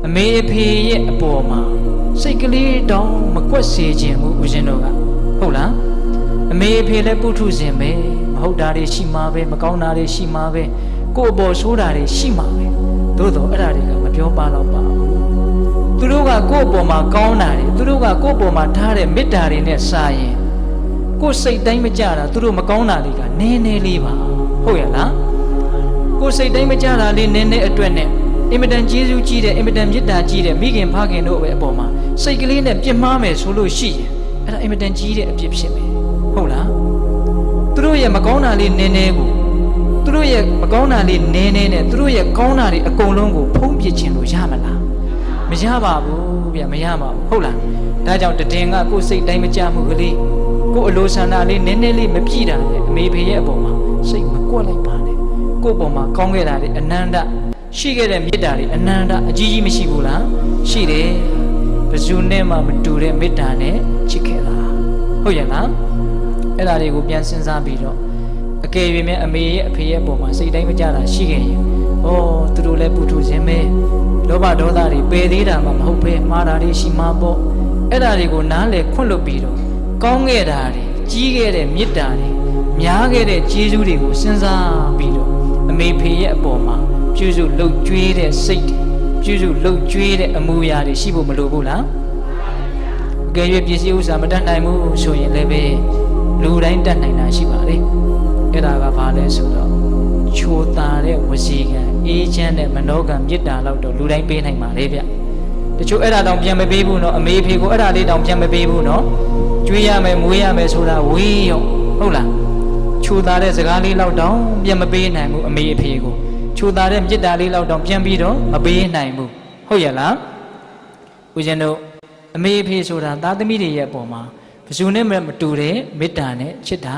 အမေအဖေရဲ့အပေါ်မှာစိတ်ကလေးတောင်မကွက်စေခြင်းဘူးဦးဇင်းတို့ကဟုတ်လားအမေအဖေလည်းပုထုဇဉ်ပဲမဟုတ်တာတွေရှိမှာပဲမကောင်းတာတွေရှိမှာပဲကိုယ်အပေါ်ဆိုးတာတွေရှိမှာပဲသို့တော့အဲ့ဒါတွေကမပြောပါတော့ပါဘူးသူတို့ကကိုယ့်အပေါ်မှာကောင်းတာတွေသူတို့ကကိုယ့်အပေါ်မှာထားတဲ့မေတ္တာတွေနဲ့စာရင်ကိုယ်စိတ်တိုင်းမကြတာသူတို့မကောင်းတာတွေကနည်းနည်းလေးပါဟုတ်ရလားကိုယ်စိတ်တိုင်းမကြတာလေးနည်းနည်းအတွက်နဲ့အင်မတန်ကျေးဇူးကြီးတဲ့အင်မတန်မေတ္တာကြီးတဲ့မိခင်ဖခင်တို့ရဲ့အပေါ်မှာစိတ်ကလေးနဲ့ပြစ်မှားမယ်ဆိုလို့ရှိရင်အဲ့ဒါအင်မတန်ကြီးတဲ့အပြစ်ဖြစ်မယ်ဟုတ်လားသူတို့ရဲ့မကောင်းတာလေးနည်းနည်းကိုသူတို့ရဲ့မကောင်းတာလေးနည်းနည်းနဲ့သူတို့ရဲ့ကောင်းတာတွေအကုန်လုံးကိုဖုံးပြစ်ခြင်းလို့ရမလားမရပါဘူးဗျမရပါဘူးဟုတ်လားဒါကြောင့်တည်ငါကိုယ်စိတ်တိုင်းမကြမှုကလေးကိုယ်အလိုဆန္ဒလေးနည်းနည်းလေးမပြည့်တာနဲ့အမေဖေရဲ့အပေါ်မှာစိတ်မကွက်လိုက်ပါနဲ့ကိုယ့်အပေါ်မှာကောင်းခဲ့တာတွေအနန္တရှိခဲ့တဲ့မေတ္တာတွေအနန္တအကြီးကြီးမရှိဘူးလားရှိတယ်ဘယ်သူနဲ့မှမတူတဲ့မေတ္တာနဲ့ချစ်ခဲ့တာဟုတ်ရဲ့လားအဲ့ဒါတွေကိုပြန်စဉ်းစားပြီးတော့အကယ်၍များအမေရဲ့အဖေရဲ့အပေါ်မှာစိတ်တိုင်းမကြတာရှိခဲ့ရင်ဩသူတို့လည်းပုထုဇဉ်ပဲလောဘဒေါသတွေပယ်သေးတာမှမဟုတ်ပဲမှားတာတွေရှိမှာပေါ့အဲ့ဒါတွေကိုနားလည်ခွင့်လွတ်ပြီးတော့ကောင်းခဲ့တာတွေကြီးခဲ့တဲ့မေတ္တာတွေများခဲ့တဲ့ကျေးဇူးတွေကိုစဉ်းစားပြီးတော့အမေဖေရဲ့အပေါ်မှာပြုစုလှုပ်ကြွေးတဲ့စိတ်ပြုစုလှုပ်ကြွေးတဲ့အမူအရာတွေရှိဖို့မလိုဘူးလားအကယ်၍ပစ္စည်းဥစ္စာမတတ်နိုင်ဘူးဆိုရင်လည်းပဲလူတိုင်းတတ်နိုင်တာရှိပါလေအဲ့ဒါကဘာလဲဆိုတော့ချိုတာတဲ့ဝစီကံအေးချမ်းတဲ့မနောကံမေတ္တာလောက်တော့လူတိုင်းပေးနိုင်ပါလေဗျတချို့အဲ့ဒါတောင်ပြန်မပေးဘူးနော်အမေဖေကိုအဲ့ဒါလေးတောင်ပြန်မပေးဘူးနော်ကျွေးရမယ်မွေးရမယ်ဆိုတာဝေးရောဟုတ်လားချိုတာတဲ့စကားလေးလောက်တောင်ပြန်မပေးနိုင်ဘူးအမေအဖေကိုချိုတာတဲ့မေတ္တာလေးလောက်တောင်ပြန်ပြီးတော့မပေးနိုင်ဘူးဟုတ်ရဲ့လားဦးဇင်းတို့အမေအဖေဆိုတာသားသမီးတွေရဲ့အပေါ်မှာဘယ်သူနဲ့မှမတူတဲ့မေတ္တာနဲ့ချစ်တာ